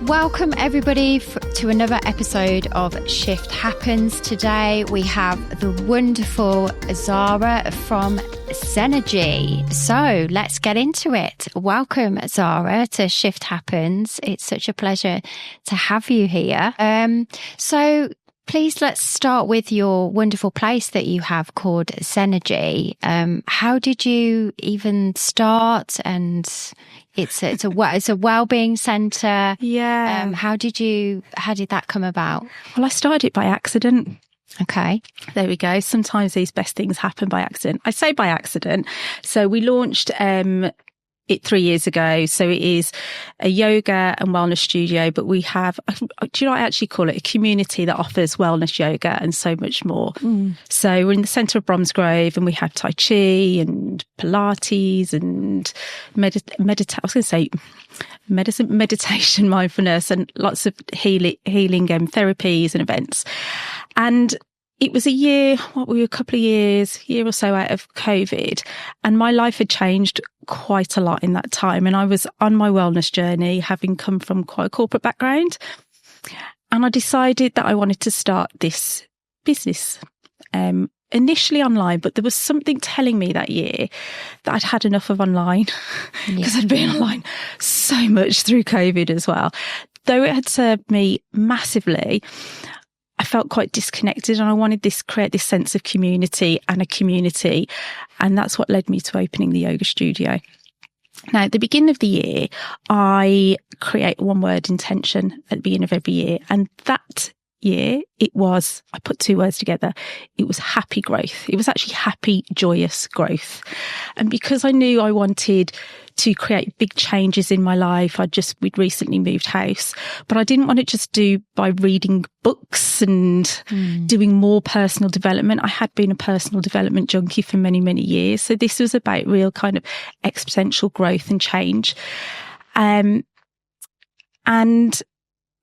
Welcome everybody to another episode of Shift Happens. Today we have the wonderful Zara from Zenergy. So let's get into it. Welcome Zara to Shift Happens. It's such a pleasure to have you here. So please let's start with your wonderful place that you have called Zenergy. How did you even start? And it's a wellbeing centre. Yeah. How did that come about? Well, I started it by accident. Okay. There we go. Sometimes these best things happen by accident. I say by accident. So we launched it 3 years ago. So it is a yoga and wellness studio, but we have, do you know what I actually call it? A community that offers wellness yoga and so much more. So we're in the centre of Bromsgrove and we have Tai Chi and Pilates and meditation, mindfulness and lots of healing therapies and events. And it was a couple of years, year or so out of COVID, and my life had changed quite a lot in that time. And I was on my wellness journey, having come from quite a corporate background. And I decided that I wanted to start this business, initially online, but there was something telling me that year that I'd had enough of online because I'd been online so much through COVID as well. Though it had served me massively, I felt quite disconnected and I wanted create this sense of community and a community. And that's what led me to opening the yoga studio. Now, at the beginning of the year, I create one word intention at the beginning of every year. And that year, I put two words together. It was happy growth. It was actually happy, joyous growth. And because I knew I wanted to create big changes in my life, we'd recently moved house, but I didn't want to just do by reading books and doing more personal development. I had been a personal development junkie for many, many years. So this was about real kind of exponential growth and change. And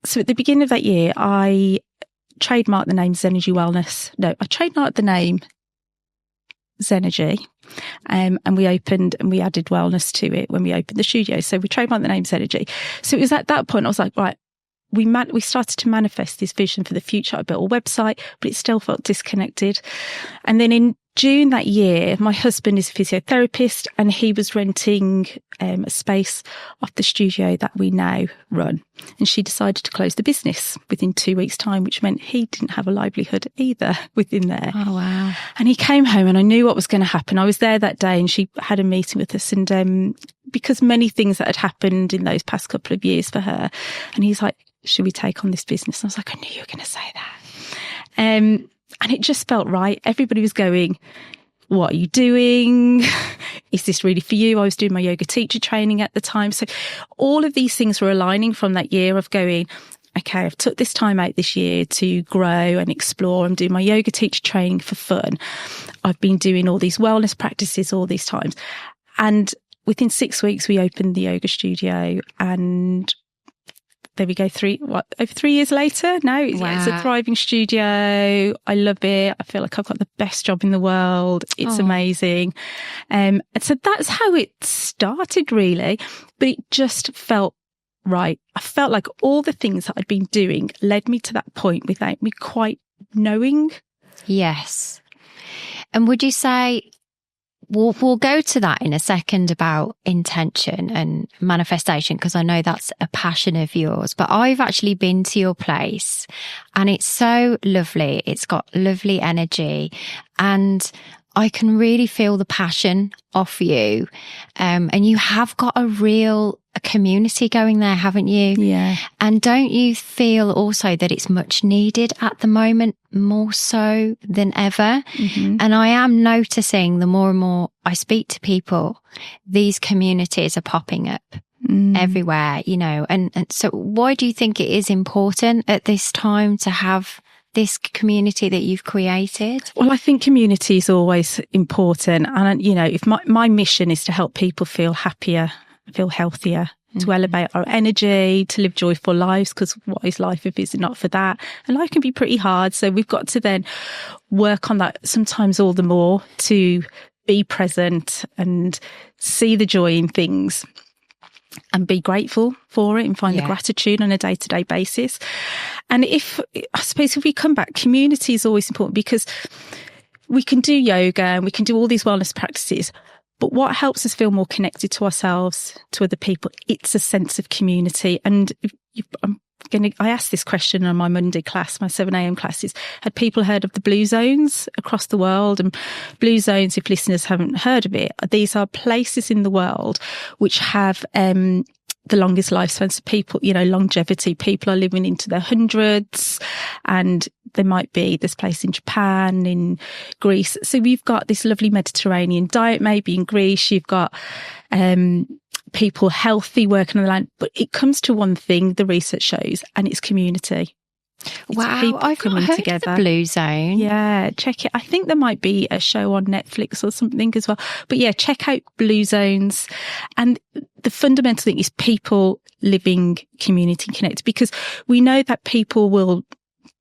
so at the beginning of that year, I trademarked the name Zenergy Wellness. No, I trademarked the name Zenergy. And we added wellness to it when we opened the studio. So we trademarked the name Zenergy. So it was at that point I was like, right, we started to manifest this vision for the future. I built a website, but it still felt disconnected. And then in June that year, my husband is a physiotherapist and he was renting a space off the studio that we now run. And she decided to close the business within 2 weeks' time, which meant he didn't have a livelihood either within there. Oh, wow. And he came home and I knew what was going to happen. I was there that day and she had a meeting with us and because many things that had happened in those past couple of years for her. And he's like, should we take on this business? And I was like, I knew you were going to say that. And it just felt right. Everybody was going, what are you doing? Is this really for you? I was doing my yoga teacher training at the time. So all of these things were aligning from that year of going, okay, I've took this time out this year to grow and explore. I'm doing my yoga teacher training for fun. I've been doing all these wellness practices all these times. And within 6 weeks, we opened the yoga studio and there we go, over 3 years later now. It's a thriving studio. I love it. I feel like I've got the best job in the world. It's amazing. And so that's how it started really, but it just felt right. I felt like all the things that I'd been doing led me to that point without me quite knowing. Yes. And would you say, We'll go to that in a second about intention and manifestation, because I know that's a passion of yours. But I've actually been to your place and it's so lovely. It's got lovely energy and I can really feel the passion off you. And you have got a community going there, haven't you? Yeah. And don't you feel also that it's much needed at the moment, more so than ever? Mm-hmm. And I am noticing the more and more I speak to people, these communities are popping up everywhere, and so why do you think it is important at this time to have this community that you've created? Well, I think community is always important. And, if my mission is to help people feel happier, feel healthier, to elevate our energy, to live joyful lives, because what is life if it's not for that? And life can be pretty hard. So we've got to then work on that sometimes all the more to be present and see the joy in things. and be grateful for it and find the gratitude on a day-to-day basis. And I suppose if we come back, community is always important, because we can do yoga and we can do all these wellness practices, but what helps us feel more connected to ourselves, to other people, it's a sense of community. And I asked this question on my Monday class, my 7 a.m. classes. Had people heard of the blue zones across the world? And blue zones, if listeners haven't heard of it, these are places in the world which have the longest lifespans. So people, longevity. People are living into their hundreds, and there might be this place in Japan, in Greece. So we've got this lovely Mediterranean diet, maybe in Greece. You've got people healthy, working on the land, but it comes to one thing, the research shows, and it's community. Wow, I've not heard together. Of the Blue Zone. Yeah, check it. I think there might be a show on Netflix or something as well. But yeah, check out Blue Zones. And the fundamental thing is people living community connected, because we know that people will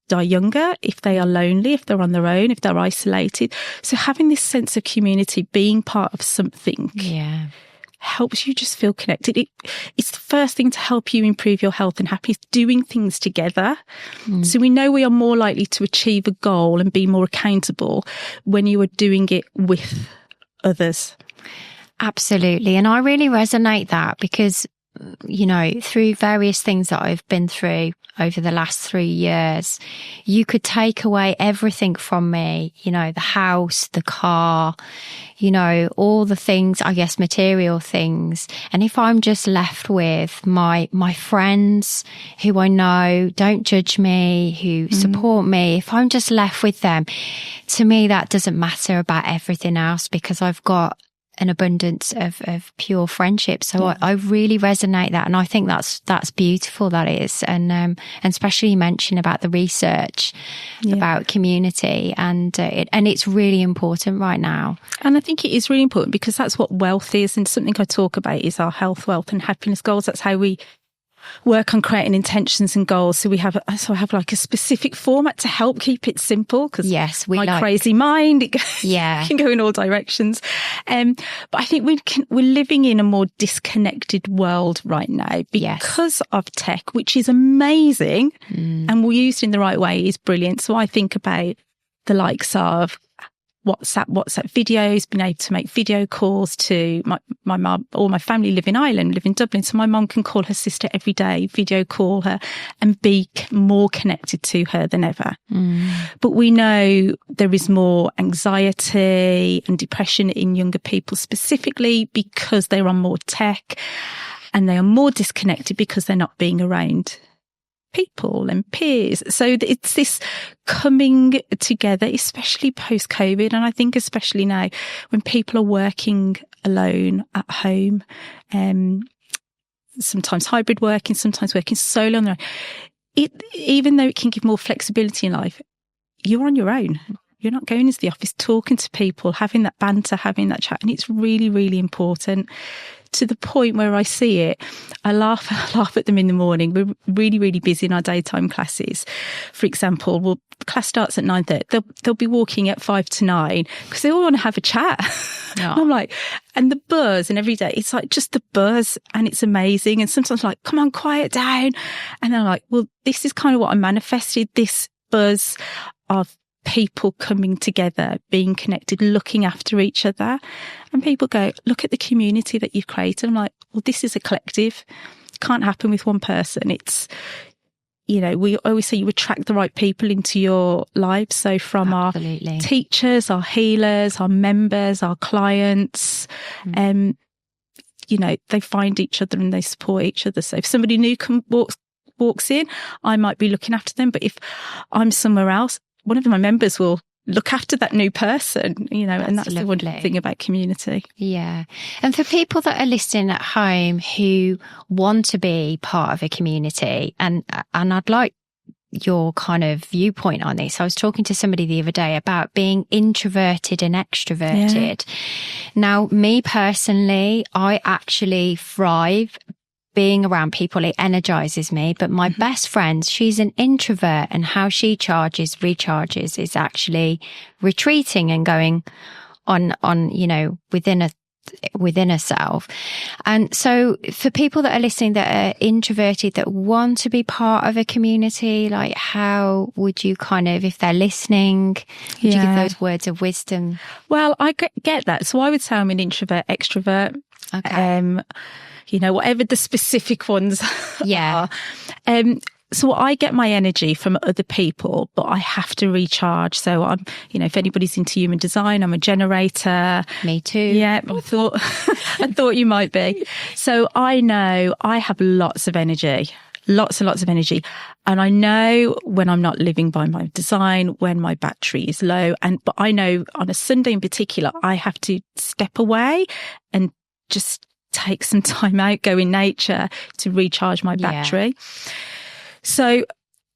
die younger if they are lonely, if they're on their own, if they're isolated. So having this sense of community, being part of something, helps you just feel connected. It's the first thing to help you improve your health and happiness, doing things together. So we know we are more likely to achieve a goal and be more accountable when you are doing it with others. Absolutely. And I really resonate that, because through various things that I've been through over the last 3 years, you could take away everything from me, the house, the car, all the things, I guess, material things. And if I'm just left with my friends who I know don't judge me, who support me, if I'm just left with them, to me, that doesn't matter about everything else, because I've got an abundance of pure friendship. So I really resonate that. And I think that's beautiful, that is. And especially you mentioned about the research about community, and it's really important right now. And I think it is really important, because that's what wealth is. And something I talk about is our health, wealth and happiness goals. That's how we work on creating intentions and goals. So I have like a specific format to help keep it simple, because my crazy mind, it can go in all directions. But I think we're living in a more disconnected world right now because of tech, which is amazing, and we're used in the right way is brilliant. So I think about the likes of WhatsApp videos, being able to make video calls to my mum. All my family live in Ireland, live in Dublin, so my mum can call her sister every day, video call her, and be more connected to her than ever. But we know there is more anxiety and depression in younger people, specifically because they're on more tech, and they are more disconnected because they're not being around people and peers. So it's this coming together, especially post-COVID. And I think especially now when people are working alone at home, sometimes hybrid working, sometimes working solo on their own, even though it can give more flexibility in life, you're on your own. You're not going into the office, talking to people, having that banter, having that chat. And it's really, really important, to the point where I see it. I laugh at them in the morning. We're really, really busy in our daytime classes. For example, class starts at 9:30. They'll be walking at 5 to 9 because they all want to have a chat. And I'm like, and the buzz, and every day it's like just the buzz, and it's amazing. And sometimes I'm like, come on, quiet down. And I'm like, well, this is kind of what I manifested, this buzz of people coming together, being connected, looking after each other. And people go, look at the community that you've created. I'm like, well, this is a collective. It can't happen with one person. It's, we always say you attract the right people into your lives. So from our teachers, our healers, our members, our clients, they find each other and they support each other. So if somebody new walks in, I might be looking after them. But if I'm somewhere else, one of my members will look after that new person, and that's the wonderful thing about community. Yeah. And for people that are listening at home who want to be part of a community, and I'd like your kind of viewpoint on this. I was talking to somebody the other day about being introverted and extroverted. Now, me personally, I actually thrive being around people. It energizes me. But my best friend, she's an introvert, and how she recharges is actually retreating and going on, within a within herself. And so for people that are listening that are introverted, that want to be part of a community, like how would you kind of, if they're listening, would you give those words of wisdom? Well, I get that. So I would say I'm an introvert, extrovert. Okay. Whatever the specific ones are. So I get my energy from other people, but I have to recharge. So I'm, if anybody's into human design, I'm a generator. Me too. Yeah, I thought you might be. So I know I have lots of energy, lots and lots of energy. And I know when I'm not living by my design, when my battery is low. But I know on a Sunday in particular, I have to step away and just take some time out, go in nature to recharge my battery. So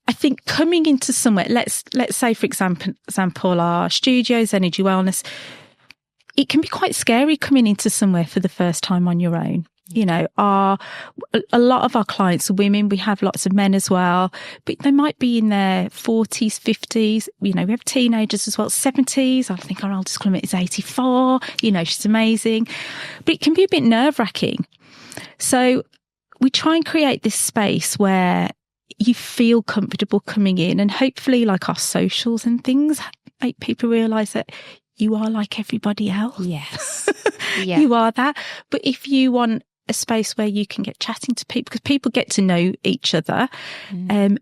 I think coming into somewhere, let's say, for example, our studios, Zenergy Wellness, it can be quite scary coming into somewhere for the first time on your own. A lot of our clients are women. We have lots of men as well, but they might be in their 40s, 50s. We have teenagers as well, 70s. I think our oldest client is 84. She's amazing, but it can be a bit nerve-wracking. So we try and create this space where you feel comfortable coming in, and hopefully, like our socials and things, make people realise that you are like everybody else. Yes. You are that. But if you want a space where you can get chatting to people, because people get to know each other,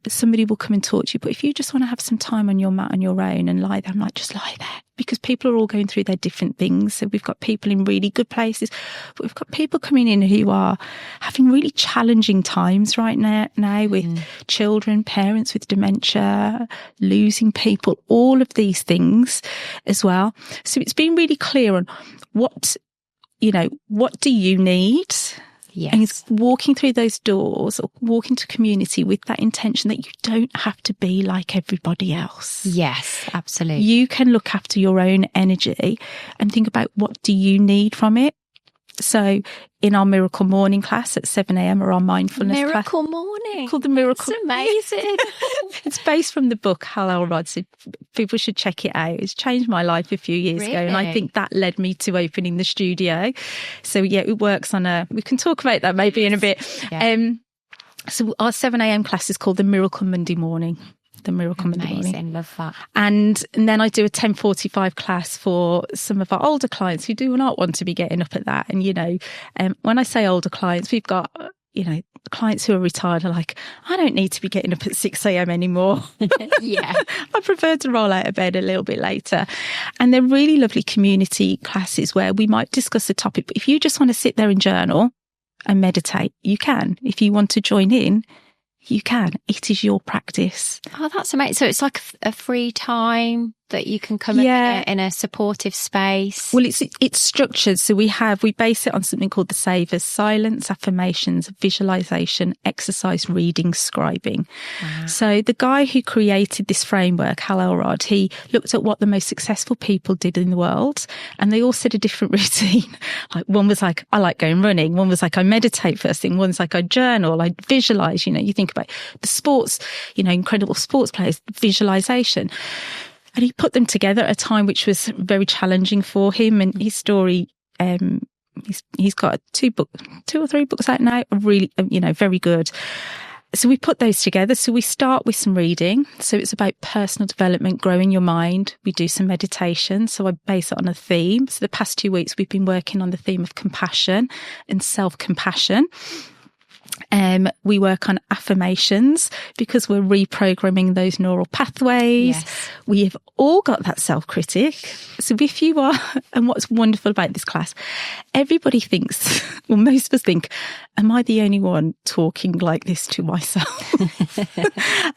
somebody will come and talk to you. But if you just want to have some time on your mat on your own and lie there, I'm like, just lie there, because people are all going through their different things. So we've got people in really good places, but we've got people coming in who are having really challenging times right now with children, parents with dementia, losing people, all of these things as well. So it's been really clear on what do you need? Yes. And it's walking through those doors or walking to community with that intention that you don't have to be like everybody else. Yes, absolutely. You can look after your own energy and think about what do you need from it. So in our Miracle Morning class at 7 a.m. or our mindfulness Miracle class. Morning. Called the Miracle. It's amazing. It's based from the book Hal Elrod, so people should check it out. It's changed my life a few years ago, and I think that led me to opening the studio. So it works on we can talk about that maybe in a bit. Yeah. So our 7 a.m. class is called the Miracle Monday Morning. The Miracle Monday Morning. Amazing, love that. And then I do a 10:45 class for some of our older clients who do not want to be getting up at that. And when I say older clients, we've got clients who are retired are like, I don't need to be getting up at 6 a.m. anymore. Yeah. I prefer to roll out of bed a little bit later. And they're really lovely community classes where we might discuss a topic. But if you just want to sit there and journal and meditate, you can. If you want to join in, you can. It is your practice. Oh, that's amazing. So it's like a free time that you can come in a supportive space. Well, it's structured. So we base it on something called the Savers: silence, affirmations, visualization, exercise, reading, scribing. Wow. So the guy who created this framework, Hal Elrod, he looked at what the most successful people did in the world, and they all said a different routine. Like one was like, I like going running. One was like, I meditate first thing. One's like, I journal, I visualize. You think about the sports, incredible sports players, visualization. And he put them together at a time which was very challenging for him. And his story, he's got two or three books out now, really, very good. So we put those together. So we start with some reading. So it's about personal development, growing your mind. We do some meditation. So I base it on a theme. So the past 2 weeks, we've been working on the theme of compassion and self-compassion. We work on affirmations because we're reprogramming those neural pathways. Yes. We have all got that self-critic. So if you are, and what's wonderful about this class, everybody thinks, well, most of us think, am I the only one talking like this to myself?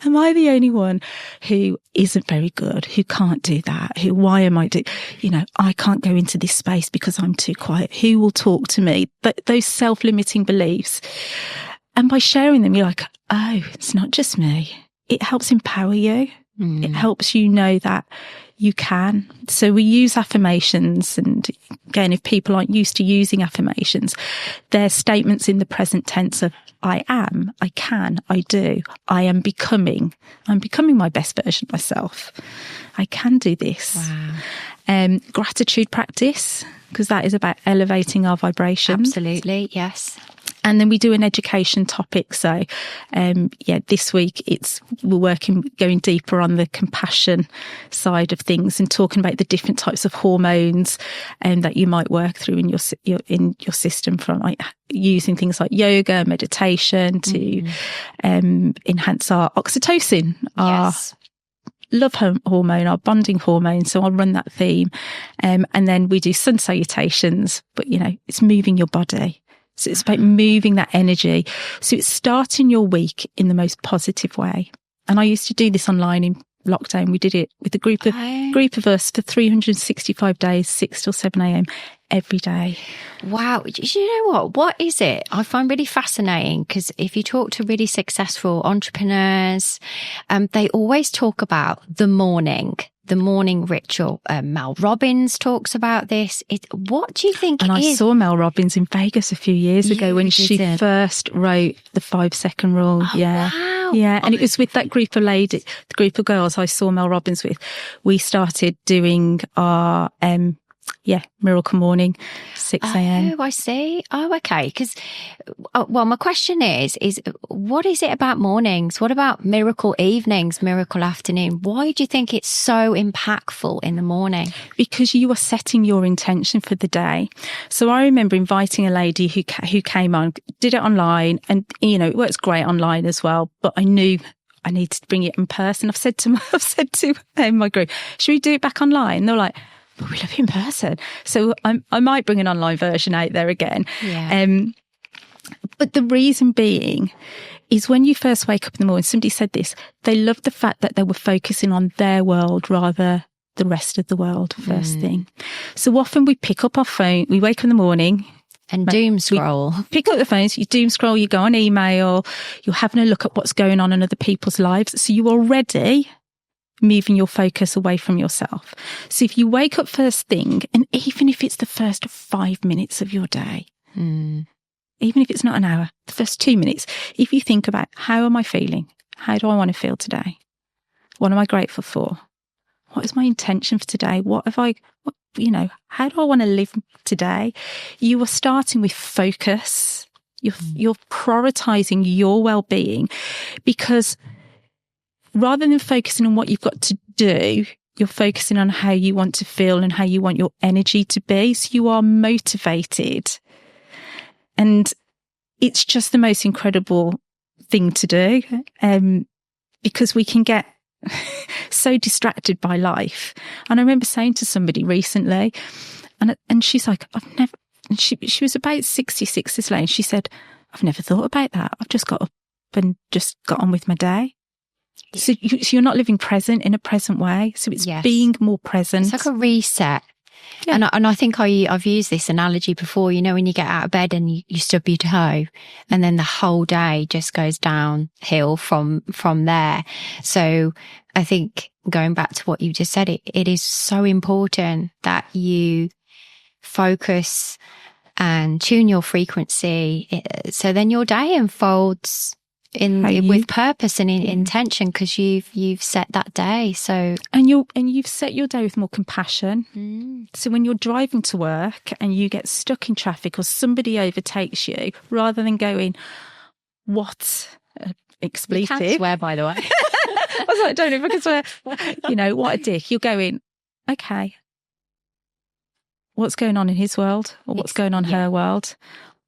Am I the only one who isn't very good, who can't do that? Why am I I can't go into this space because I'm too quiet. Who will talk to me? But those self-limiting beliefs. And by sharing them, you're like, oh, it's not just me. It helps empower you. It helps you know that you can. So we use affirmations. And again, if people aren't used to using affirmations, they're statements in the present tense of I am, I can, I do, I am becoming. I'm becoming my best version of myself. I can do this. Wow. Gratitude practice, because that is about elevating our vibrations. Absolutely, yes. And then we do an education topic. So, this week we're going deeper on the compassion side of things and talking about the different types of hormones that you might work through in your system, from like using things like yoga, meditation to enhance our oxytocin, our love hormone, our bonding hormone. So I'll run that theme. And then we do sun salutations, but it's moving your body. So it's about moving that energy. So it's starting your week in the most positive way. And I used to do this online in lockdown. We did it with a group of us for 365 days, 6 till 7 a.m. every day. Wow. You know what is it? I find really fascinating, because if you talk to really successful entrepreneurs, they always talk about the morning ritual. Mel Robbins talks about this. What do you think? And I saw Mel Robbins in Vegas a few years ago when she first wrote the 5-second rule. Oh, wow. Yeah. And it was with that group of girls I saw Mel Robbins with. We started doing our, miracle morning, 6 a.m. Oh, I see. Oh, okay. Because, my question is what is it about mornings? What about miracle evenings, miracle afternoon? Why do you think it's so impactful in the morning? Because you are setting your intention for the day. So I remember inviting a lady who came on, did it online, and, it works great online as well, but I knew I needed to bring it in person. I've said to my group, should we do it back online? And they're like, but we love it in person. So I might bring an online version out there again. Yeah. But the reason being is when you first wake up in the morning, somebody said this, they loved the fact that they were focusing on their world rather the rest of the world first thing. So often we pick up our phone, we wake up in the morning, and doom scroll. Pick up the phones, you doom scroll, you go on email, you're having a look at what's going on in other people's lives. So you already moving your focus away from yourself. So if you wake up first thing, and even if it's the first 5 minutes of your day, even if it's not an hour, the first 2 minutes, if you think about, how am I feeling? How do I want to feel today? What am I grateful for? What is my intention for today? How do I want to live today? You are starting with focus. You're prioritizing your well-being, because rather than focusing on what you've got to do, you're focusing on how you want to feel and how you want your energy to be. So you are motivated. And it's just the most incredible thing to do, because we can get so distracted by life. And I remember saying to somebody recently, and she's like, she was about 66 this lady. She said, I've never thought about that. I've just got up and just got on with my day. So you're not living present in a present way. So it's being more present. It's like a reset. Yeah. And I think I've used this analogy before, when you get out of bed and you stub your toe, and then the whole day just goes downhill from there. So I think, going back to what you just said, it is so important that you focus and tune your frequency, so then your day unfolds with purpose and intention, because you've set that day. So and you've set your day with more compassion. So when you're driving to work and you get stuck in traffic or somebody overtakes you, rather than going, what expletive? You can't swear, by the way. I was like, I don't know if I can swear. What a dick. You're going, okay, what's going on in his world, or what's going on her world?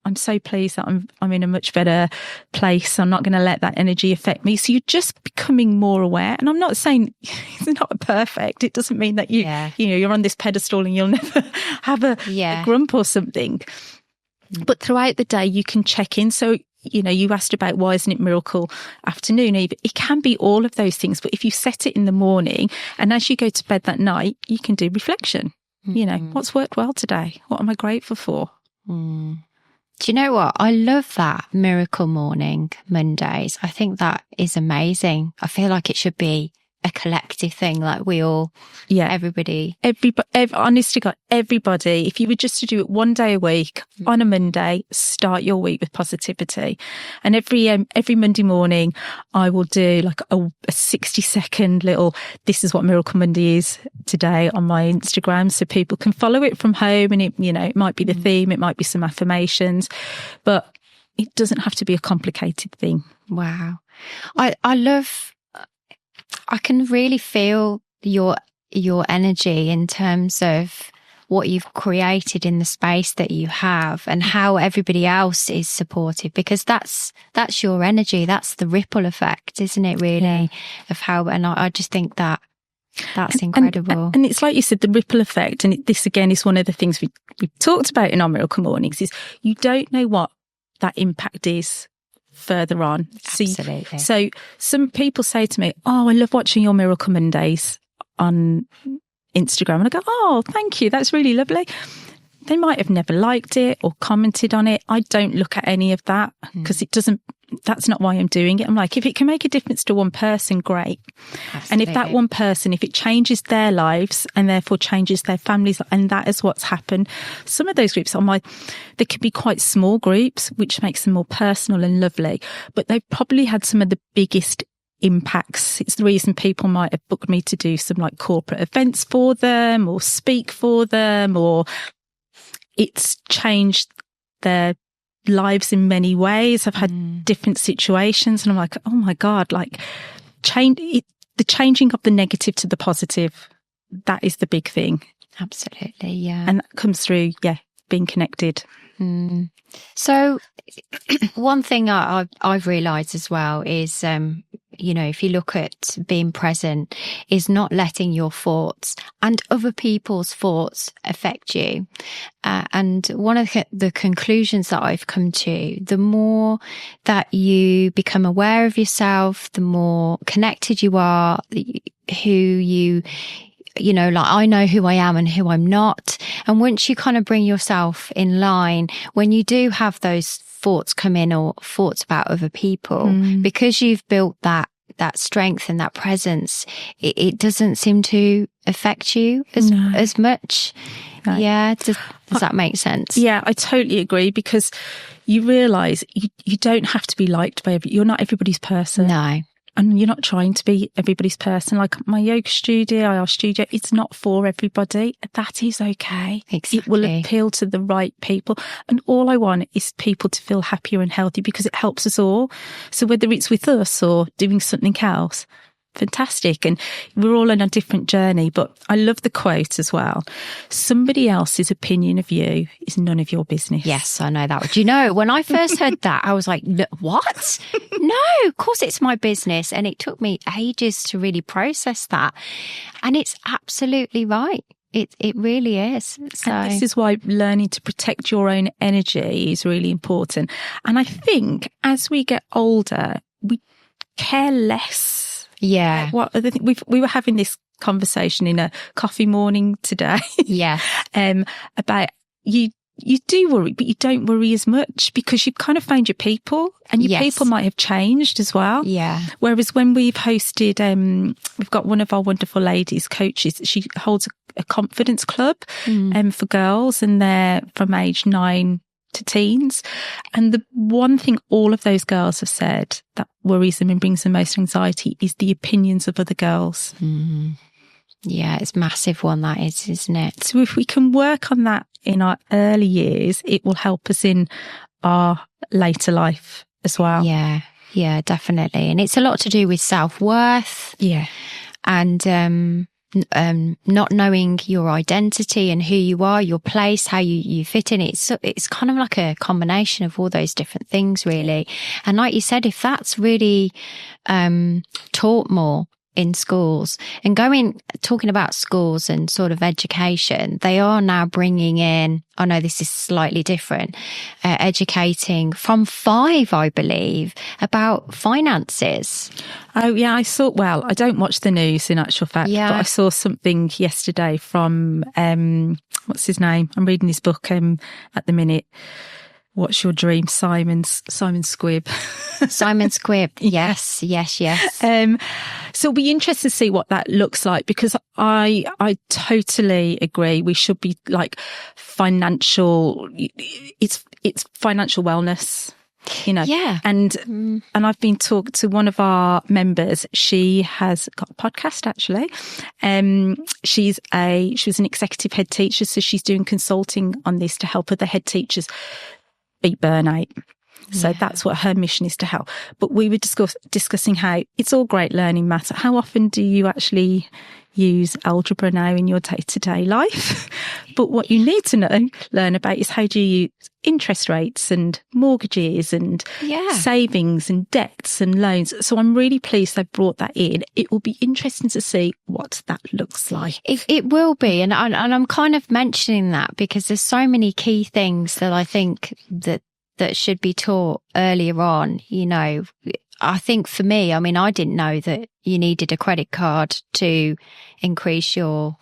I'm so pleased that I'm in a much better place. I'm not going to let that energy affect me. So you're just becoming more aware. And I'm not saying it's not perfect. It doesn't mean that you're on this pedestal and you'll never have a grump or something. But throughout the day, you can check in. So, you asked about why isn't it miracle afternoon? It can be all of those things. But if you set it in the morning, and as you go to bed that night, you can do reflection. What's worked well today? What am I grateful for? Do you know what? I love that Miracle Morning Mondays. I think that is amazing. I feel like it should be a collective thing, like we all, everybody, honestly, God, everybody, if you were just to do it one day a week on a Monday, start your week with positivity. And every Monday morning, I will do like a 60-second little, this is what Miracle Monday is today on my Instagram. So people can follow it from home, and it might be the theme, it might be some affirmations, but it doesn't have to be a complicated thing. Wow. I can really feel your energy in terms of what you've created in the space that you have, and how everybody else is supportive, because that's your energy. That's the ripple effect, isn't it, really, of how, and I just think that's incredible. And it's like you said, the ripple effect. And this again is one of the things we've talked about in our Miracle Mornings, is you don't know what that impact is further on. Absolutely. So some people say to me, oh, I love watching your Miracle Mondays on Instagram. And I go, oh, thank you. That's really lovely. They might have never liked it or commented on it. I don't look at any of that, because that's not why I'm doing it. I'm like, if it can make a difference to one person, great. Absolutely. And if that one person, if it changes their lives and therefore changes their families, and that is what's happened. Some of those groups they could be quite small groups, which makes them more personal and lovely, but they've probably had some of the biggest impacts. It's the reason people might have booked me to do some like corporate events for them, or speak for them, or it's changed their lives in many ways. I've had different situations, and I'm like, oh my God, like the changing of the negative to the positive, that is the big thing. Absolutely, yeah. And that comes through, being connected. So one thing I've realised as well is, if you look at being present, is not letting your thoughts and other people's thoughts affect you. And one of the conclusions that I've come to, the more that you become aware of yourself, the more connected you are, like I know who I am and who I'm not. And once you kind of bring yourself in line, when you do have those thoughts come in, or thoughts about other people, because you've built that strength and that presence, it doesn't seem to affect you as much. No. Yeah. Does that make sense? Yeah, I totally agree, because you realise you don't have to be liked by you're not everybody's person. No. And you're not trying to be everybody's person. Like my yoga studio, IR studio, it's not for everybody. That is okay. Exactly. It will appeal to the right people. And all I want is people to feel happier and healthy, because it helps us all. So whether it's with us or doing something else, fantastic. And we're all on a different journey. But I love the quote as well. Somebody else's opinion of you is none of your business. Yes, I know that. Do you know, when I first heard that, I was like, what? No, of course it's my business. And it took me ages to really process that. And it's absolutely right. It really is. So and this is why learning to protect your own energy is really important. And I think as we get older, we care less. Yeah. What other thing? We were having this conversation in a coffee morning today. Yeah. About you do worry, but you don't worry as much, because you've kind of found your people, and your people might have changed as well. Yeah. Whereas when we've hosted, we've got one of our wonderful ladies coaches. She holds a confidence club, for girls, and they're from age 9 to teens. And the one thing all of those girls have said that worries them and brings them most anxiety is the opinions of other girls. Yeah, it's a massive one, that is, isn't it? So if we can work on that in our early years, it will help us in our later life as well. Yeah, definitely. And it's a lot to do with self-worth. Yeah. And not knowing your identity and who you are, your place, how you fit in. It's kind of like a combination of all those different things, really. And like you said, if that's really taught more in schools, and talking about schools and sort of education, they are now bringing in, I know this is slightly different, educating from 5, I believe, about finances. Oh yeah, I don't watch the news in actual fact, but I saw something yesterday from, what's his name? I'm reading his book at the minute. What's your dream, Simon Squibb? Simon Squibb. Yes. So it'll be interesting to see what that looks like, because I totally agree. We should be like financial. It's financial wellness, you know. Yeah. And I've been talking to one of our members. She has got a podcast actually. She was an executive head teacher, so she's doing consulting on this to help other head teachers beat burnout. So that's what her mission is, to help. But we were discussing how it's all great learning maths. How often do you actually use algebra now in your day-to-day life? But what you need to learn about is how do you use interest rates and mortgages and savings and debts and loans. So I'm really pleased they brought that in. It will be interesting to see what that looks like. It will be. And I'm kind of mentioning that because there's so many key things that I think that should be taught earlier on. You know, I think for me, I mean, I didn't know that you needed a credit card to increase your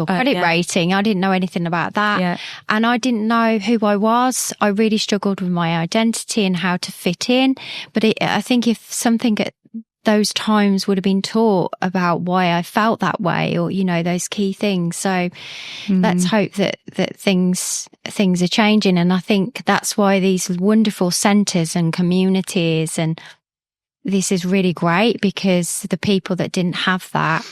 credit rating. I didn't know anything about that. Yeah. And I didn't know who I was. I really struggled with my identity and how to fit in. But I think if something at those times would have been taught about why I felt that way, or, you know, those key things. So let's hope that things are changing. And I think that's why these wonderful centres and communities, and this is really great, because the people that didn't have that,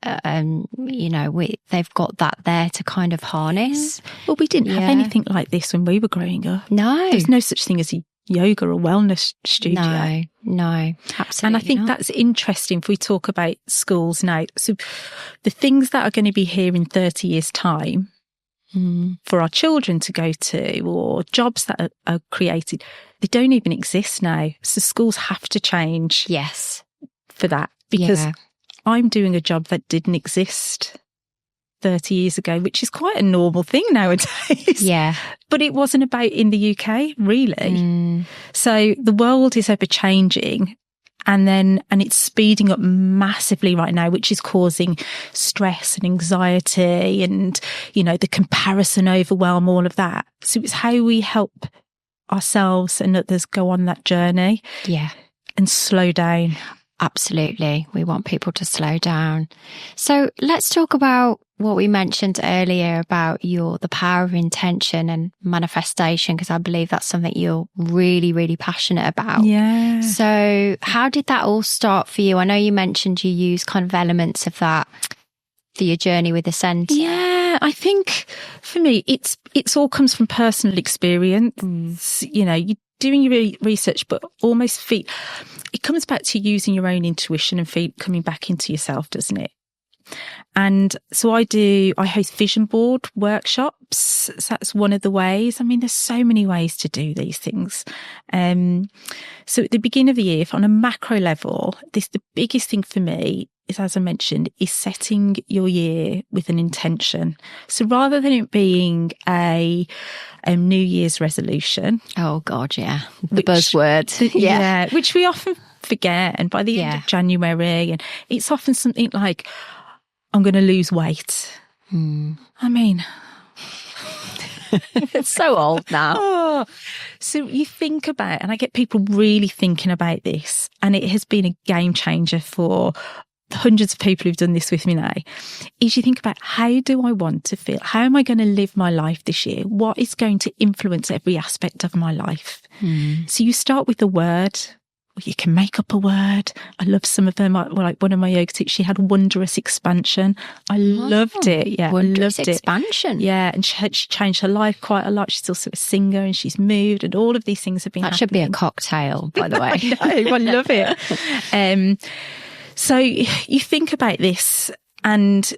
you know, they've got that there to kind of harness. Well, we didn't have anything like this when we were growing up. No. There's no such thing as a yoga or wellness studio. No, absolutely. And I think not. that's interesting if we talk about schools now. So the things that are going to be here in 30 years' time for our children to go to, or jobs that are created, they don't even exist now. So schools have to change for that, because I'm doing a job that didn't exist 30 years ago, which is quite a normal thing nowadays. Yeah. But it wasn't about in the UK, really. So the world is ever changing, and it's speeding up massively right now, which is causing stress and anxiety and, you know, the comparison overwhelm, all of that. So it's how we help ourselves and others go on that journey. Yeah. And slow down. Absolutely. We want people to slow down. So let's talk about what we mentioned earlier about the power of intention and manifestation, because I believe that's something you're really, really passionate about. Yeah. So how did that all start for you? I know you mentioned you use kind of elements of that for your journey with the centre. Yeah, I think for me, it's all comes from personal experience. You know, you're doing your research, but almost it comes back to using your own intuition and coming back into yourself, doesn't it? And so I host vision board workshops. So that's one of the ways. I mean, there's so many ways to do these things. So at the beginning of the year, on a macro level, the biggest thing for me is, as I mentioned, is setting your year with an intention. So rather than it being a New Year's resolution. Oh God, yeah. The buzzword. Yeah. Which we often forget. And by the end of January, and it's often something like, I'm going to lose weight. I mean, it's so old now. So you think about, and I get people really thinking about this, and it has been a game changer for hundreds of people who've done this with me now, is you think about, how do I want to feel? How am I going to live my life this year? What is going to influence every aspect of my life? So you start with the word. You can make up a word. I love some of them. Like one of my yoga teachers, she had wondrous expansion. I loved it. Yeah, wondrous loved it. Expansion. Yeah, and she changed her life quite a lot. She's also a singer, and she's moved, and all of these things have been happening. Should be a cocktail, by the way. I love it. So you think about this, and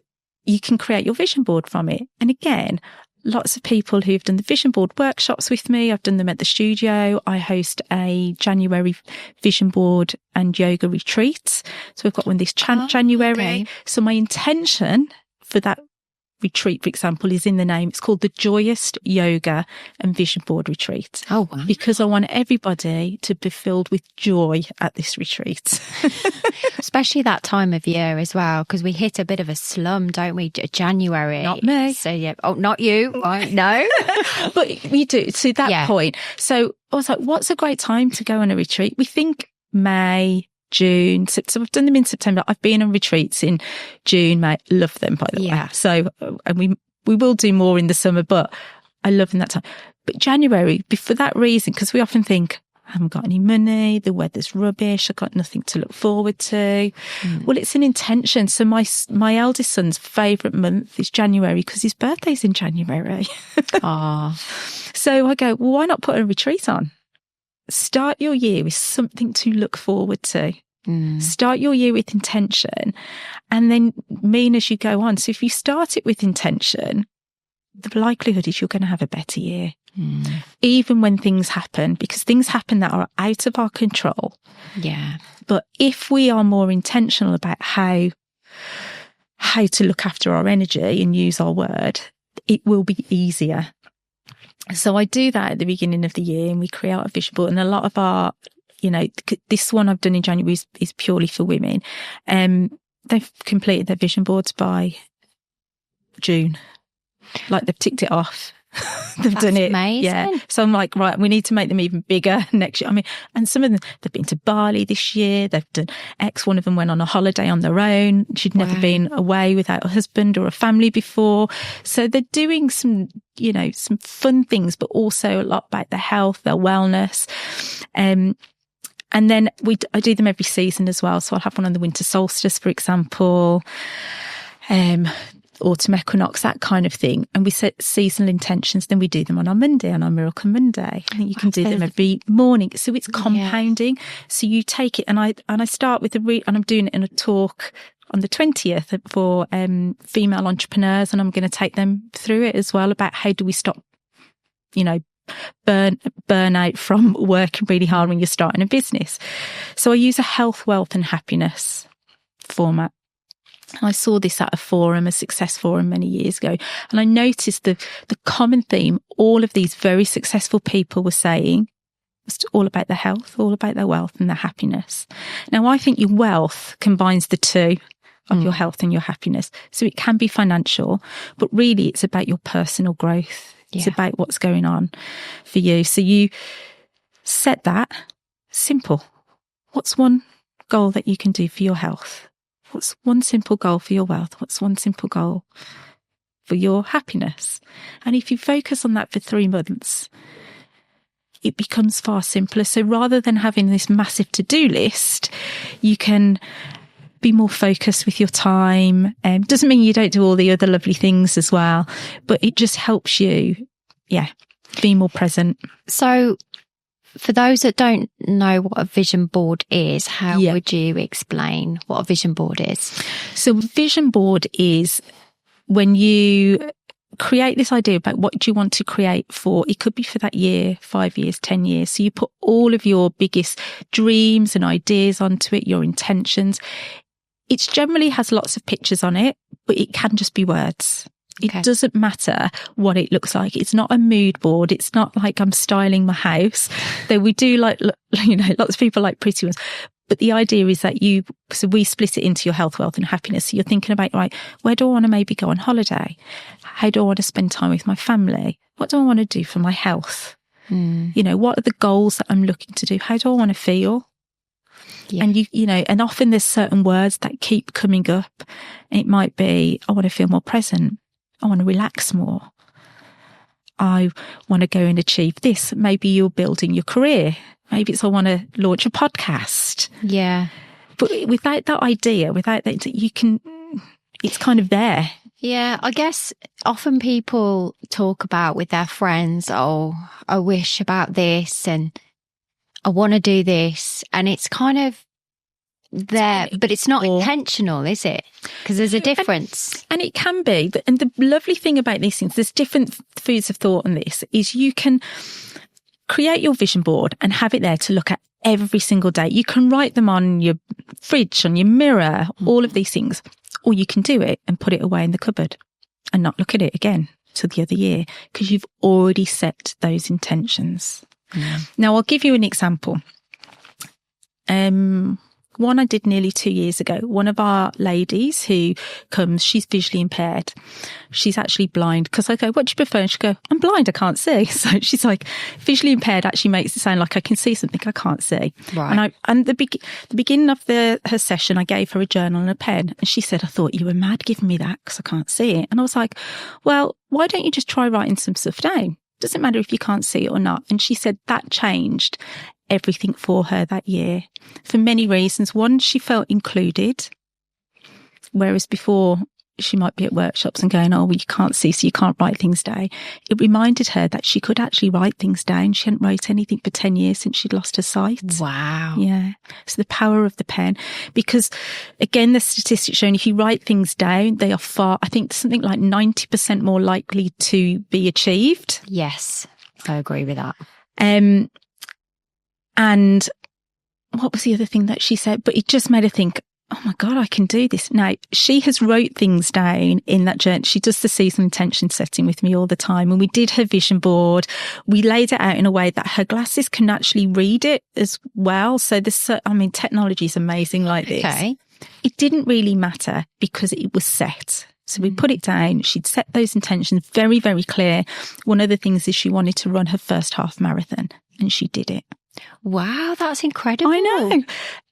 you can create your vision board from it. And again, lots of people who've done the vision board workshops with me. I've done them at the studio. I host a January vision board and yoga retreat. So we've got one this January. Okay. So my intention for that retreat, for example, is in the name. It's called the Joyous Yoga and Vision Board Retreat. Oh, wow. Because I want everybody to be filled with joy at this retreat. Especially that time of year as well, because we hit a bit of a slump, don't we? January. Not me. So, yeah. Oh, not you. No. But we do, to that point. So I was like, what's a great time to go on a retreat? We think May, June. So I've done them in September. I've been on retreats in June, May. Love them, by the way. So, and we will do more in the summer, but I love them that time. But January, for that reason, because we often think, I haven't got any money, the weather's rubbish, I've got nothing to look forward to. Well, it's an intention. So my eldest son's favourite month is January because his birthday's in January. So I go, well, why not put a retreat on? Start your year with something to look forward to. Start your year with intention and then mean as you go on. So if you start it with intention, the likelihood is you're going to have a better year. Even when things happen, because things happen that are out of our control. Yeah. But if we are more intentional about how to look after our energy and use our word, it will be easier. So I do that at the beginning of the year and we create a vision board. And a lot of our, this one I've done in January is purely for women. They've completed their vision boards by June. Like they've ticked it off. They've That's done it. Amazing. Yeah. So I'm like, right, we need to make them even bigger next year. I mean, and some of them, they've been to Bali this year. They've done one of them went on a holiday on their own. She'd never been away without a husband or a family before. So they're doing some fun things, but also a lot about their health, their wellness. And then I do them every season as well. So I'll have one on the winter solstice, for example. Autumn equinox, that kind of thing. And we set seasonal intentions. Then we do them on our Monday, on our Miracle Monday. I think you can do them every morning. So it's compounding. Yeah. So you take it and I start with and I'm doing it in a talk on the 20th for female entrepreneurs. And I'm going to take them through it as well about how do we stop, burnout from working really hard when you're starting a business. So I use a health, wealth and happiness format. I saw this at a success forum many years ago, and I noticed the common theme all of these very successful people were saying was all about their health, all about their wealth and their happiness. Now, I think your wealth combines the two of your health and your happiness. So it can be financial, but really it's about your personal growth. Yeah. It's about what's going on for you. So you set that simple. What's one goal that you can do for your health? What's one simple goal for your wealth? What's one simple goal for your happiness? And if you focus on that for 3 months, it becomes far simpler. So rather than having this massive to-do list, you can be more focused with your time. Doesn't mean you don't do all the other lovely things as well, but it just helps you, be more present. So for those that don't know what a vision board is, how would you explain what a vision board is? So vision board is when you create this idea about what do you want to create for, it could be for that year, 5 years, 10 years. So you put all of your biggest dreams and ideas onto it, your intentions. It generally has lots of pictures on it, but it can just be words. It doesn't matter what it looks like. It's not a mood board. It's not like I'm styling my house. Though we do lots of people like pretty ones. But the idea is that so we split it into your health, wealth and happiness. So you're thinking about, right, where do I want to maybe go on holiday? How do I want to spend time with my family? What do I want to do for my health? What are the goals that I'm looking to do? How do I want to feel? Yeah. And and often there's certain words that keep coming up. It might be, I want to feel more present. I want to relax more. I want to go and achieve this. Maybe you're building your career. Maybe it's I want to launch a podcast. Yeah. But without that idea, without that, it's kind of there. Yeah. I guess often people talk about with their friends, oh, I wish about this and I want to do this. And it's kind of there, but it's not intentional, is it? Because there's a difference. And it can be. And the lovely thing about these things, there's different foods of thought on this, is you can create your vision board and have it there to look at every single day. You can write them on your fridge, on your mirror, all of these things. Or you can do it and put it away in the cupboard. and not look at it again till the other year, because you've already set those intentions. Now, I'll give you an example. One I did nearly 2 years ago. One of our ladies who comes, she's visually impaired. She's actually blind, because I go, what do you prefer? And she'll go, I'm blind, I can't see. So she's like, visually impaired actually makes it sound like I can see something I can't see. Right. And the beginning of her session, I gave her a journal and a pen, and she said, I thought you were mad giving me that because I can't see it. And I was like, well, why don't you just try writing some stuff down? Doesn't matter if you can't see it or not. And she said that changed everything for her that year for many reasons. One, she felt included, whereas before she might be at workshops and going, oh, well, you can't see, so you can't write things down. It reminded her that she could actually write things down. She hadn't wrote anything for 10 years since she'd lost her sight. Wow. Yeah. So the power of the pen, because again, the statistics showing if you write things down, they are I think something like 90% more likely to be achieved. Yes, I agree with that. And what was the other thing that she said? But it just made her think, oh my God, I can do this. Now, she has wrote things down in that journey. She does the season intention setting with me all the time. And we did her vision board. We laid it out in a way that her glasses can actually read it as well. So this, technology is amazing like this. Okay. It didn't really matter because it was set. So we put it down. She'd set those intentions very, very clear. One of the things is she wanted to run her first half marathon, and she did it. Wow, that's incredible. I know.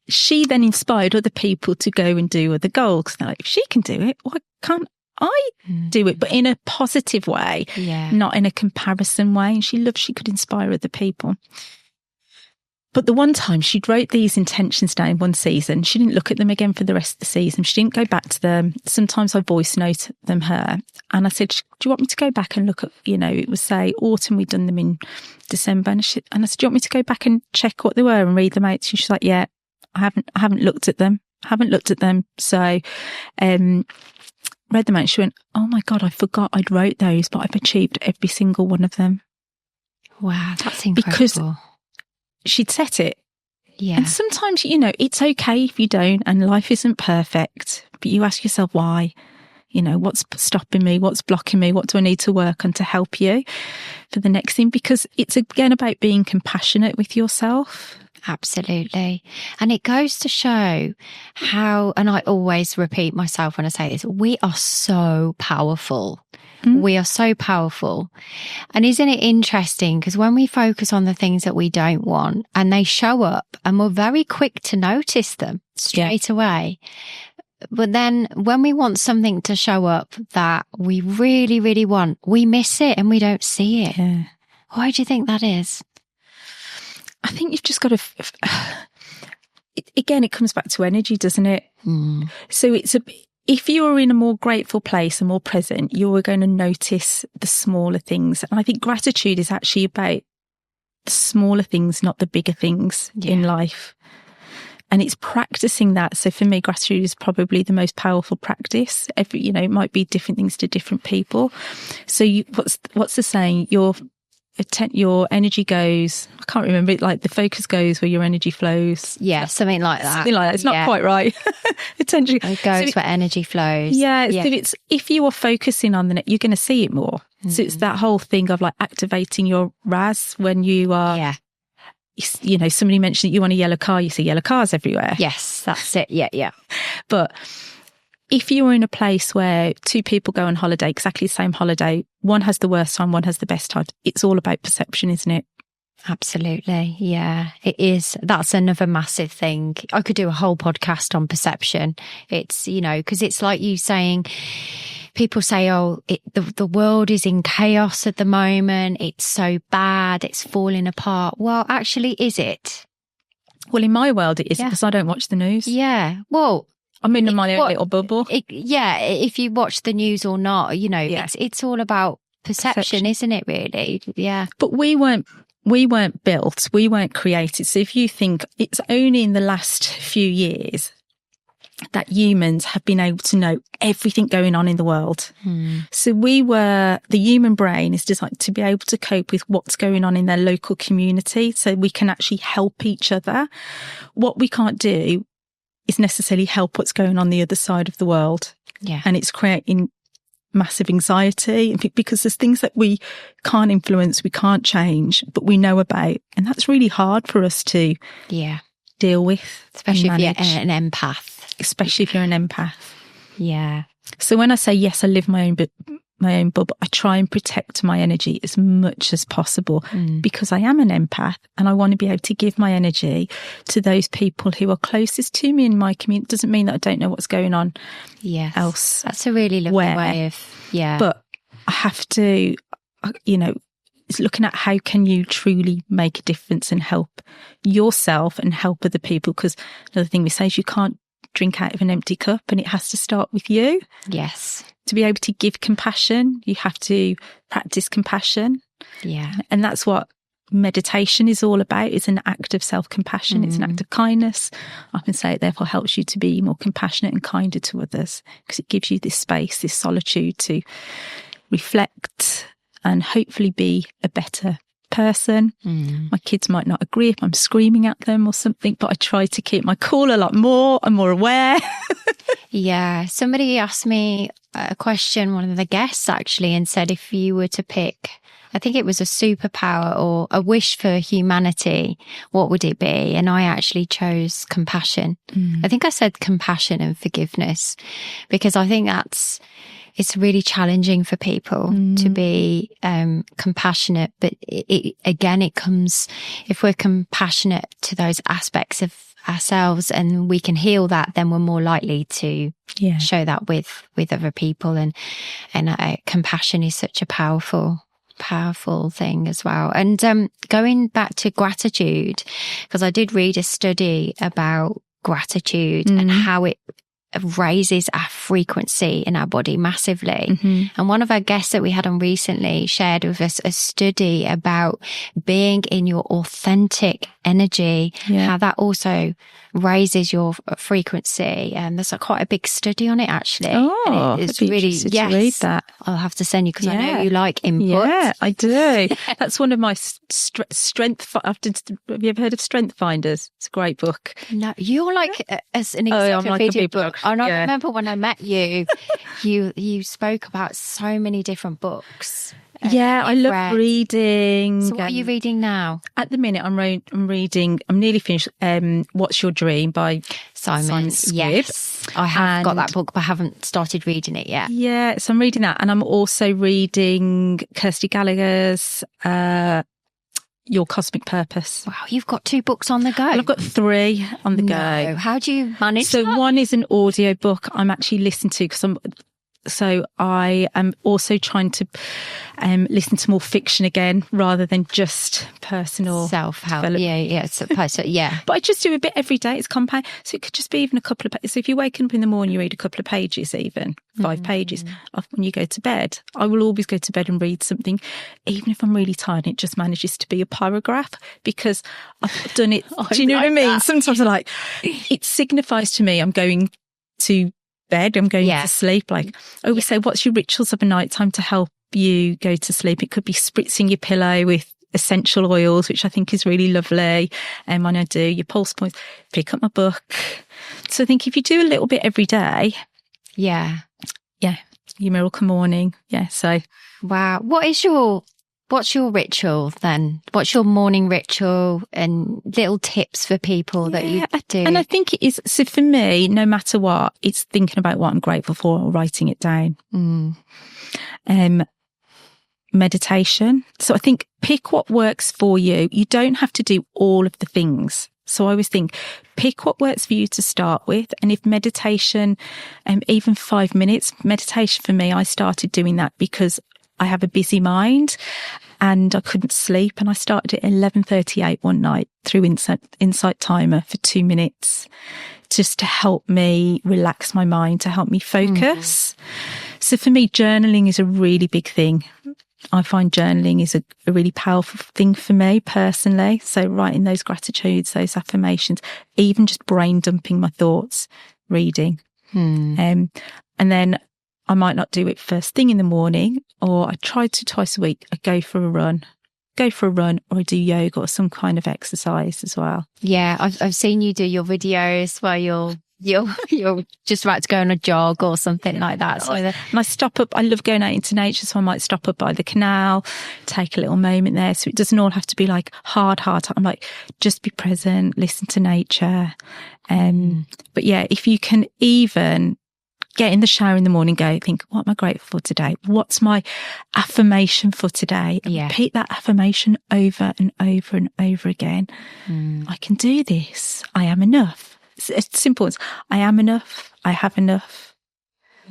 She then inspired other people to go and do other goals. Because they're like, if she can do it, why can't I do it? But in a positive way, not in a comparison way. And she loved she could inspire other people. But the one time she wrote these intentions down one season, she didn't look at them again for the rest of the season. She didn't go back to them. Sometimes I voice note them her. And I said, do you want me to go back and look at, it was say autumn, we'd done them in December. And I said, do you want me to go back and check what they were and read them out? So she's like, yeah, I haven't looked at them. So, read them out. She went, oh my God, I forgot I'd wrote those, but I've achieved every single one of them. Wow, that's incredible. Because she'd set it. Yeah. And sometimes, it's okay if you don't, and life isn't perfect, but you ask yourself why. What's stopping me? What's blocking me? What do I need to work on to help you for the next thing? Because it's again about being compassionate with yourself. Absolutely. And it goes to show how, and I always repeat myself when I say this, we are so powerful. We are so powerful. And isn't it interesting? Because when we focus on the things that we don't want and they show up and we're very quick to notice them straight away. But then when we want something to show up that we really, really want, we miss it and we don't see it. Yeah. Why do you think that is? I think you've just got to, again, it comes back to energy, doesn't it? So if you're in a more grateful place and more present, you're going to notice the smaller things. And I think gratitude is actually about the smaller things, not the bigger things in life. And it's practicing that. So for me, gratitude is probably the most powerful practice. It might be different things to different people. So what's the saying? Your energy goes, I can't remember it, like the focus goes where your energy flows. Yeah, something like that. Something like that. It's not quite right. Attention. It goes where energy flows. Yeah. So if you are focusing on the net, you're going to see it more. So it's that whole thing of like activating your RAS when you are, somebody mentioned that you want a yellow car, you see yellow cars everywhere. Yes, that's it. Yeah. But if you're in a place where two people go on holiday, exactly the same holiday, one has the worst time, one has the best time. It's all about perception, isn't it? Absolutely. Yeah, it is. That's another massive thing. I could do a whole podcast on perception. It's, because it's like you saying, people say, the world is in chaos at the moment. It's so bad. It's falling apart. Well, actually, is it? Well, in my world, it is because I don't watch the news. Yeah. Well, I'm in my own little bubble. If you watch the news or not, it's all about perception, isn't it, really? Yeah. But we weren't built, we weren't created. So if you think it's only in the last few years that humans have been able to know everything going on in the world. So the human brain is designed to be able to cope with what's going on in their local community so we can actually help each other. What we can't do is necessarily help what's going on the other side of the world. Yeah. And it's creating massive anxiety, because there's things that we can't influence, we can't change, but we know about. And that's really hard for us to deal with. Especially if you're an empath. Especially if you're an empath. Yeah. So when I say, yes, I live my own bubble, I try and protect my energy as much as possible because I am an empath and I want to be able to give my energy to those people who are closest to me in my community. It doesn't mean that I don't know what's going on else. That's a really lovely way of, But I have to, it's looking at how can you truly make a difference and help yourself and help other people. Because another thing we say is you can't drink out of an empty cup, and it has to start with you. Yes. To be able to give compassion, you have to practice compassion. Yeah. And that's what meditation is all about. It's an act of self-compassion. It's an act of kindness. I can say it therefore helps you to be more compassionate and kinder to others, because it gives you this space, this solitude to reflect and hopefully be a better person. My kids might not agree if I'm screaming at them or something, but I try to keep my cool a lot more. I'm more aware. Yeah. Somebody asked me a question, one of the guests actually, and said if you were to pick, I think it was a superpower or a wish for humanity, what would it be? And I actually chose compassion. I think I said compassion and forgiveness, because I think it's really challenging for people to be compassionate. But it comes, if we're compassionate to those aspects of ourselves and we can heal that, then we're more likely to show that with other people. And compassion is such a powerful thing as well. And going back to gratitude, because I did read a study about gratitude and how it raises our frequency in our body massively. And one of our guests that we had on recently shared with us a study about being in your authentic energy, how that also raises your frequency. And there's quite a big study on it actually. Oh, it's really, to read that. I'll have to send you, because I know you like input. Yeah, I do. That's one of my strength. Have you ever heard of Strength Finders? It's a great book. No, you're like as an encyclopedia book. And I remember when I met you, you spoke about so many different books. I love reading. So what are you reading now? At the minute, I'm reading, I'm nearly finished, What's Your Dream by Simon Squibb. Yes, I have got that book, but I haven't started reading it yet. Yeah, so I'm reading that. And I'm also reading Kirsty Gallagher's Your Cosmic Purpose. Wow, you've got 2 books on the go. Well, I've got 3 on the go. How do you manage that? So one is an audio book I'm actually listening to, because I am also trying to listen to more fiction again, rather than just personal self-help. But I just do a bit every day. It's compound. So it could just be even a couple of pages. So if you wake up in the morning, you read a couple of pages, even 5 pages. When you go to bed, I will always go to bed and read something, even if I'm really tired. It just manages to be a paragraph, because I've done it. Do you know what I mean? Sometimes I'm like, it signifies to me I'm going to bed, I'm going to sleep. Like I always say, what's your rituals of a night time to help you go to sleep? It could be spritzing your pillow with essential oils, which I think is really lovely. And when I do your pulse points, pick up my book. So I think if you do a little bit every day, your miracle morning. So wow, what's your ritual then? What's your morning ritual, and little tips for people that you do? And I think it is, so for me, no matter what, it's thinking about what I'm grateful for or writing it down. Meditation. So I think pick what works for you. You don't have to do all of the things. So I always think, pick what works for you to start with. And if meditation, even 5 minutes, meditation for me, I started doing that because I have a busy mind and I couldn't sleep, and I started at 11:38 one night through Insight Timer for 2 minutes, just to help me relax my mind, to help me focus. So for me, journaling is a really big thing. I find journaling is a really powerful thing for me personally. So writing those gratitudes, those affirmations, even just brain dumping my thoughts, reading. And then I might not do it first thing in the morning, or I try to twice a week. I go for a run, or I do yoga or some kind of exercise as well. Yeah, I've seen you do your videos where you'll you're just about to go on a jog or something like that. So and I stop up. I love going out into nature, so I might stop up by the canal, take a little moment there. So it doesn't all have to be like hard. I'm like, just be present, listen to nature. But yeah, if you can even get in the shower in the morning, go think, what am I grateful for today? What's my affirmation for today? And repeat that affirmation over and over and over again. I can do this. I am enough. It's simple as I am enough. I have enough.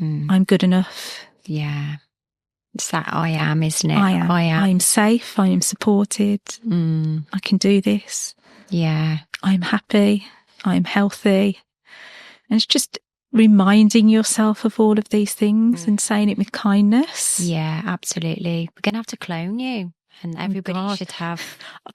I'm good enough. Yeah. It's that I am, isn't it? I am. I am safe. I am supported. I can do this. Yeah. I'm happy. I'm healthy. And it's just reminding yourself of all of these things and saying it with kindness. Yeah, absolutely. We're going to have to clone you. And everybody should have.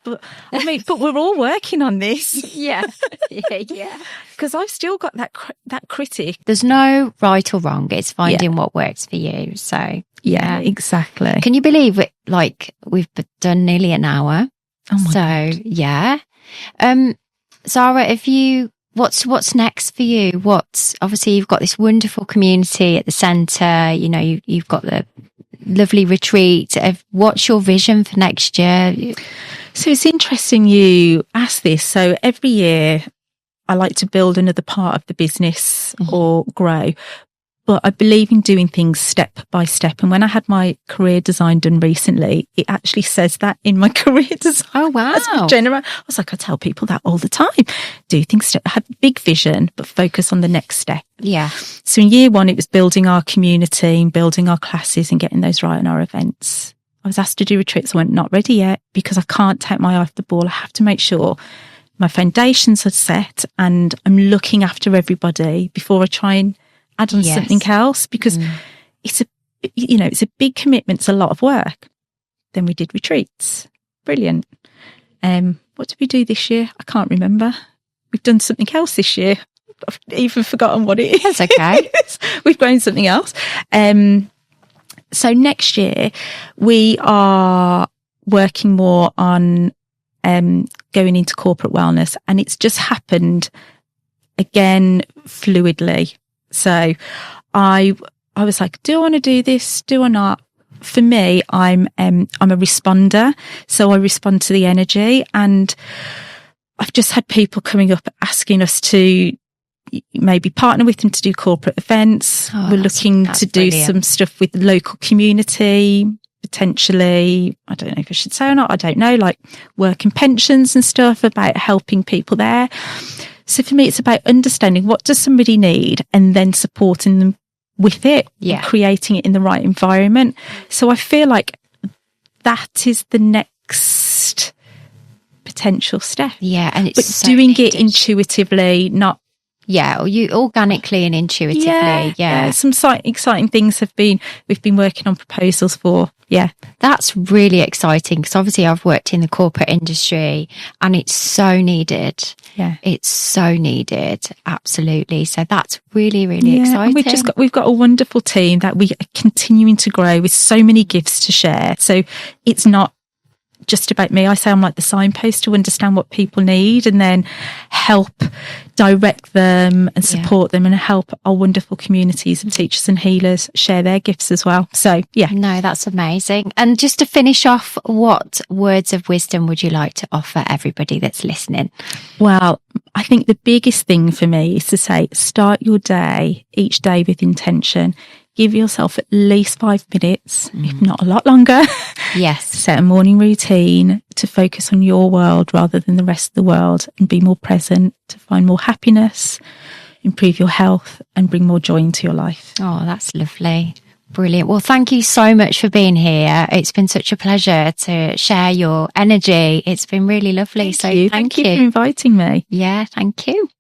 But we're all working on this. Yeah. Because I've still got that critic. There's no right or wrong. It's finding what works for you. So yeah, exactly. Can you believe it? Like we've done nearly an hour. Oh my God. Yeah. Zara, what's next for you? Obviously you've got this wonderful community at the centre. You know, you've got the lovely retreat. What's your vision for next year? So it's interesting you ask this. So every year I like to build another part of the business or grow, but I believe in doing things step by step. And when I had my career design done recently, it actually says that in my career design. Oh, wow. I was like, I tell people that all the time. Do things have big vision, but focus on the next step. Yeah. So in year one, it was building our community and building our classes and getting those right in our events. I was asked to do retreats. I went, not ready yet, because I can't take my eye off the ball. I have to make sure my foundations are set and I'm looking after everybody before I try and add on something else, because it's a big commitment. It's a lot of work. Then we did retreats. Brilliant. What did we do this year? I can't remember. We've done something else this year. I've even forgotten what it is. That's okay. We've grown something else. So next year we are working more on going into corporate wellness, and it's just happened again fluidly. So I was like, do I want to do this? Do I not? For me, I'm a responder. So I respond to the energy, and I've just had people coming up asking us to maybe partner with them to do corporate events. We're looking to do some stuff with the local community, potentially. I don't know if I should say or not. I don't know, like work and pensions and stuff, about helping people there. So for me, it's about understanding what does somebody need and then supporting them with it, and creating it in the right environment. So I feel like that is the next potential step. Yeah, and it's so doing it intuitively, not or you organically and intuitively. Yeah. Some exciting things we've been working on proposals for. Yeah, that's really exciting, because obviously I've worked in the corporate industry and it's so needed. Yeah, it's so needed. Absolutely. So that's really, really exciting. And we've got a wonderful team that we are continuing to grow with so many gifts to share. So it's not just about me. I say I'm like the signpost to understand what people need and then help direct them and support them, and help our wonderful communities of teachers and healers share their gifts as well. So no, that's amazing. And just to finish off, what words of wisdom would you like to offer everybody that's listening? Well, I think the biggest thing for me is to say, start your day each day with intention. Give yourself at least 5 minutes, if not a lot longer. Yes. Set a morning routine to focus on your world rather than the rest of the world, and be more present to find more happiness, improve your health, and bring more joy into your life. Oh, that's lovely. Brilliant. Well, thank you so much for being here. It's been such a pleasure to share your energy. It's been really lovely. Thank you for inviting me. Yeah, thank you.